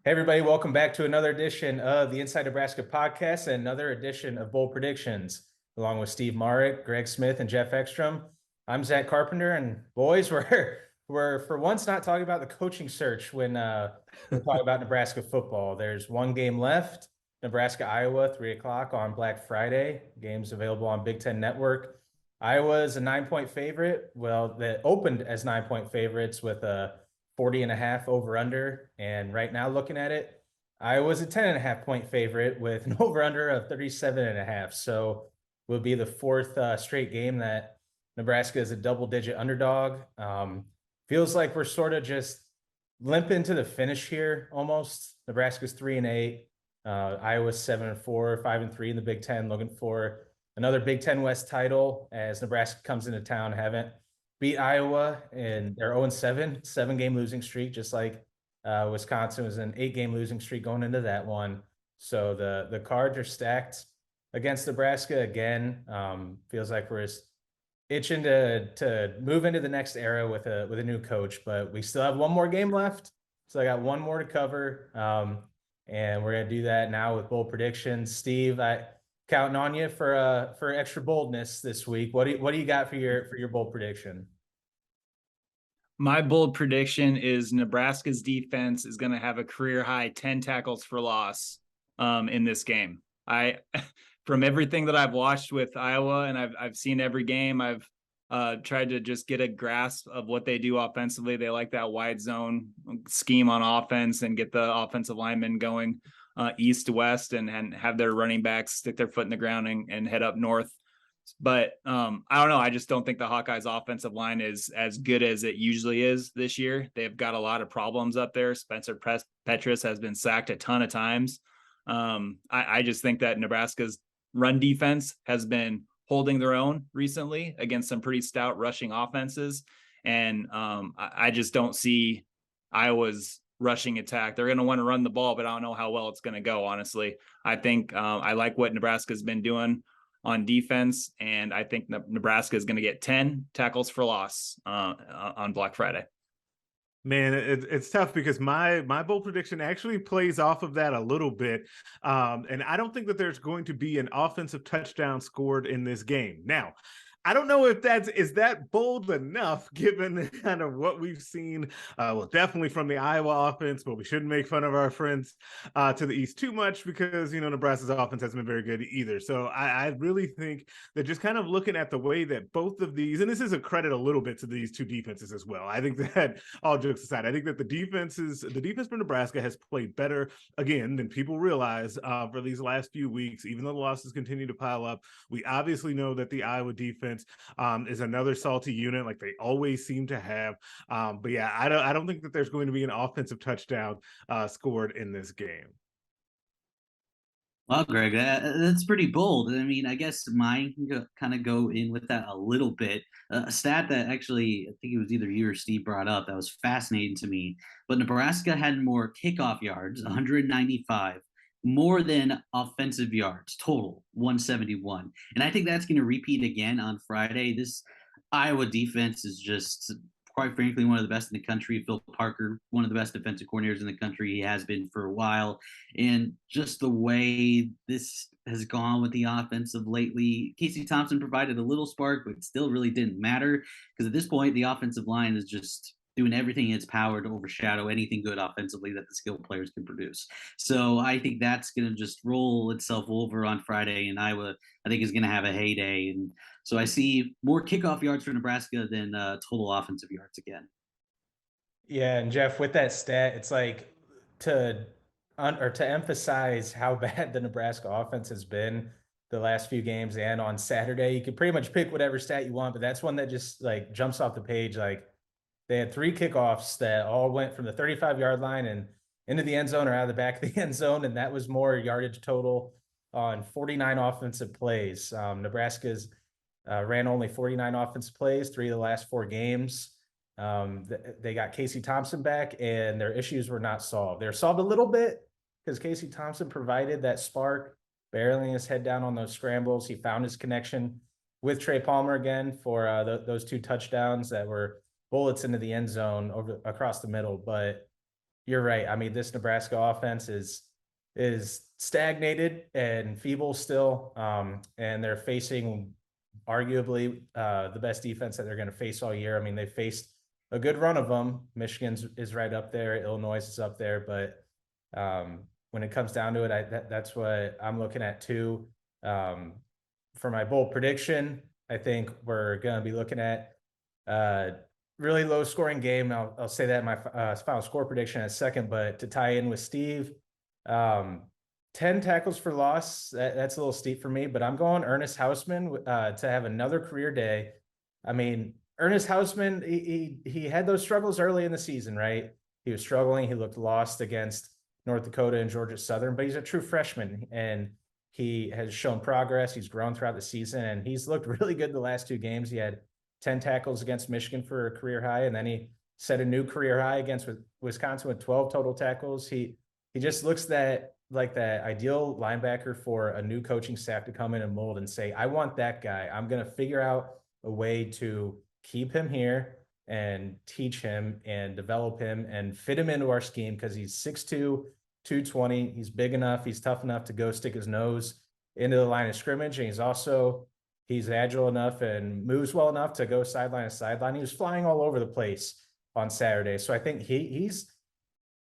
Hey, everybody, welcome back to another edition of the Inside Nebraska podcast and another edition of Bold Predictions, along with Steve Marek, Greg Smith, and Jeff Ekstrom. I'm Zach Carpenter, and boys, we're for once not talking about the coaching search when we're talking about Nebraska football. There's one game left, Nebraska-Iowa, 3 o'clock on Black Friday. Game's available on Big Ten Network. Iowa is a 9-point favorite. Well, that opened as 9-point favorites with a 40 and a half over under. And right now, looking at it, Iowa's a 10 and a half point favorite with an over under of 37 and a half. So will be the fourth straight game that Nebraska is a double digit underdog. Feels like we're sort of just limping to the finish here almost. Nebraska's 3-8. Iowa's 7-4, 5-3 in the Big Ten, looking for another Big Ten West title as Nebraska comes into town. Haven't beat Iowa, and they're 0-7, 7-game losing streak, just like Wisconsin was an 8-game losing streak going into that one. So the cards are stacked against Nebraska again. Feels like we're just itching to move into the next era with a new coach, but we still have one more game left. So I got one more to cover. And we're gonna do that now with bold predictions. Steve, I counting on you for extra boldness this week. What do you got for your bold prediction? My bold prediction is Nebraska's defense is going to have a career high 10 tackles for loss in this game. From everything that I've watched with Iowa, and I've seen every game, I've tried to just get a grasp of what they do offensively. They like that wide zone scheme on offense and get the offensive linemen going east to west and have their running backs stick their foot in the ground and head up north. But I don't know. I just don't think the Hawkeyes offensive line is as good as it usually is this year. They've got a lot of problems up there. Spencer Petras has been sacked a ton of times. I just think that Nebraska's run defense has been holding their own recently against some pretty stout rushing offenses. And I just don't see Iowa's rushing attack. They're going to want to run the ball, but I don't know how well it's going to go, honestly. I think I like what Nebraska's been doing on defense, and I think Nebraska is going to get 10 tackles for loss on Black Friday. Man, it's tough because my bold prediction actually plays off of that a little bit. And I don't think that there's going to be an offensive touchdown scored in this game. Now, I don't know if is that bold enough given kind of what we've seen. Well, definitely from the Iowa offense, but we shouldn't make fun of our friends to the east too much because Nebraska's offense hasn't been very good either. So I really think that just kind of looking at the way that both of these, and this is a credit a little bit to these two defenses as well. I think that all jokes aside, I think that the defense for Nebraska has played better again than people realize for these last few weeks. Even though the losses continue to pile up, we obviously know that the Iowa defense is another salty unit, like they always seem to have. But yeah, I don't think that there's going to be an offensive touchdown scored in this game. Well, Greg, that's pretty bold. I mean, I guess mine can kind of go in with that a little bit. A stat that actually, I think it was either you or Steve brought up that was fascinating to me. But Nebraska had more kickoff yards, 195, more than offensive yards total, 171. And I think that's going to repeat again on Friday. This Iowa defense is just, quite frankly, one of the best in the country. Phil Parker, one of the best defensive coordinators in the country. He has been for a while. And just the way this has gone with the offensive lately, Casey Thompson provided a little spark, but it still really didn't matter because at this point, the offensive line is just doing everything in its power to overshadow anything good offensively that the skilled players can produce. So I think that's going to just roll itself over on Friday, and Iowa, I think, is going to have a heyday. And so I see more kickoff yards for Nebraska than total offensive yards again. Yeah, and Jeff, with that stat, it's like to emphasize how bad the Nebraska offense has been the last few games and on Saturday. You could pretty much pick whatever stat you want, but that's one that just like jumps off the page. Like they had 3 kickoffs that all went from the 35-yard line and into the end zone or out of the back of the end zone, and that was more yardage total on 49 offensive plays. Nebraska's ran only 49 offensive plays 3 of the last 4 games. They got Casey Thompson back, and their issues were not solved. They're solved a little bit because Casey Thompson provided that spark, barreling his head down on those scrambles. He found his connection with Trey Palmer again for those 2 touchdowns that were bullets into the end zone over across the middle. But you're right. I mean, this Nebraska offense is stagnated and feeble still, and they're facing arguably the best defense that they're going to face all year. I mean, they faced a good run of them. Michigan's is right up there. Illinois is up there, but when it comes down to it, that's what I'm looking at too. For my bold prediction, I think we're going to be looking at really low scoring game. I'll say that in my final score prediction in a second, but to tie in with Steve, 10 tackles for loss. That's a little steep for me, but I'm going Ernest Hausman to have another career day. I mean, Ernest Hausman, he had those struggles early in the season, right? He was struggling. He looked lost against North Dakota and Georgia Southern, but he's a true freshman and he has shown progress. He's grown throughout the season and he's looked really good the last 2 games. He had 10 tackles against Michigan for a career high, and then he set a new career high against Wisconsin with 12 total tackles. He just looks like that ideal linebacker for a new coaching staff to come in and mold and say, I want that guy. I'm going to figure out a way to keep him here and teach him and develop him and fit him into our scheme because he's 6'2", 220. He's big enough. He's tough enough to go stick his nose into the line of scrimmage. And he's agile enough and moves well enough to go sideline to sideline. He was flying all over the place on Saturday. So I think he's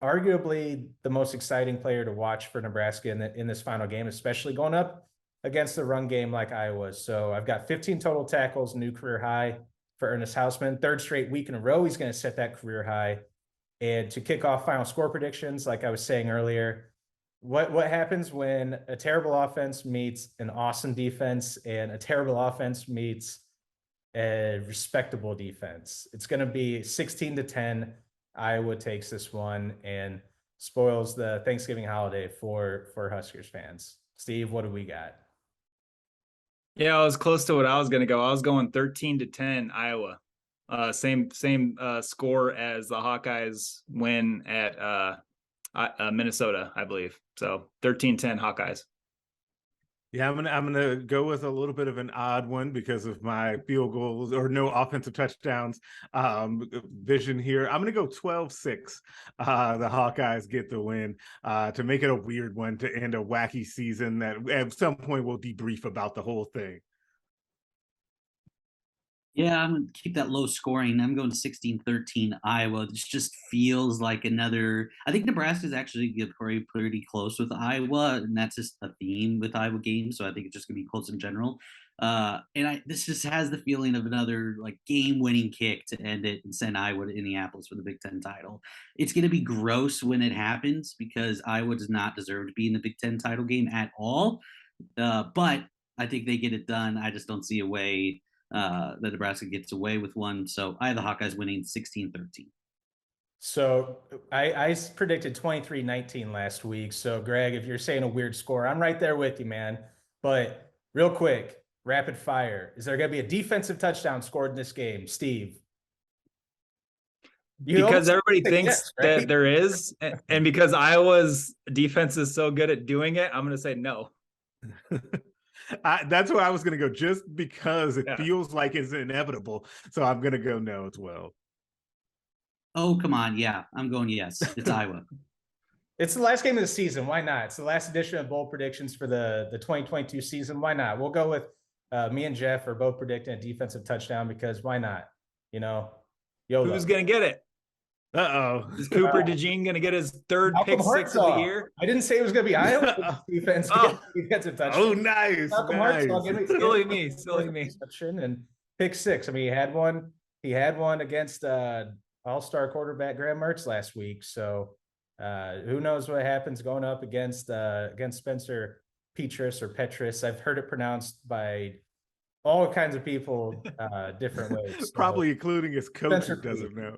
arguably the most exciting player to watch for Nebraska in this final game, especially going up against the run game like Iowa. So I've got 15 total tackles, new career high for Ernest Hausman. 3rd straight week in a row, he's going to set that career high. And to kick off final score predictions, like I was saying earlier, what happens when a terrible offense meets an awesome defense and a terrible offense meets a respectable defense? It's going to be 16-10. Iowa takes this one and spoils the Thanksgiving holiday for Huskers fans. Steve, what do we got? Yeah, I was close to what I was going to go. I was going 13-10 Iowa. Same score as the Hawkeyes win at Minnesota, I believe. So 13-10 Hawkeyes. Yeah, I'm gonna go with a little bit of an odd one because of my field goals or no offensive touchdowns vision here. I'm gonna go 12-6. The Hawkeyes get the win to make it a weird one to end a wacky season that at some point we'll debrief about the whole thing. Yeah, I'm going to keep that low scoring. I'm going 16-13 Iowa. This just feels like another. I think Nebraska is actually pretty close with Iowa, and that's just a theme with Iowa games. So I think it's just going to be close in general. This just has the feeling of another like game-winning kick to end it and send Iowa to Indianapolis for the Big Ten title. It's going to be gross when it happens because Iowa does not deserve to be in the Big Ten title game at all. But I think they get it done. I just don't see a way that Nebraska gets away with one. So I have the Hawkeyes winning 16-13. So I predicted 23-19 last week. So Greg, if you're saying a weird score, I'm right there with you, man. But real quick, rapid fire. Is there going to be a defensive touchdown scored in this game, Steve? Because everybody thinks that there is, and because Iowa's defense is so good at doing it, I'm going to say no. That's where I was going to go, just because it feels like it's inevitable. So I'm going to go no as well. Oh, come on. Yeah, I'm going yes. It's Iowa. It's the last game of the season. Why not? It's the last edition of bold predictions for the 2022 season. Why not? We'll go with me and Jeff are both predicting a defensive touchdown because why not? YOLO. Who's going to get it? Uh-oh. Is Cooper DeJean going to get his 3rd Malcolm pick 6 of the year? I didn't say it was going to be Iowa defense. Defensive touchdown. Oh, nice. Malcolm nice. Silly me. And pick 6. I mean, he had one against all-star quarterback Graham Mertz last week. So who knows what happens going up against Spencer Petrus or Petrus. I've heard it pronounced by all kinds of people different ways. So, probably including his coach who doesn't know.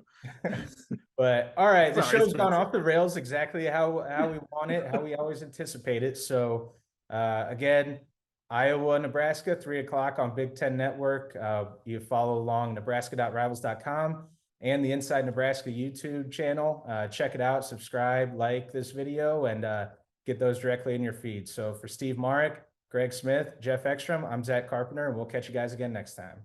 But all right, the show's gone off the rails exactly how we want it, how we always anticipate it. So again, Iowa, Nebraska, 3:00 on Big Ten Network. You follow along Nebraska.rivals.com and the Inside Nebraska YouTube channel. Check it out, subscribe, like this video, and get those directly in your feed. So for Steve Marek, Greg Smith, Jeff Ekstrom, I'm Zach Carpenter, and we'll catch you guys again next time.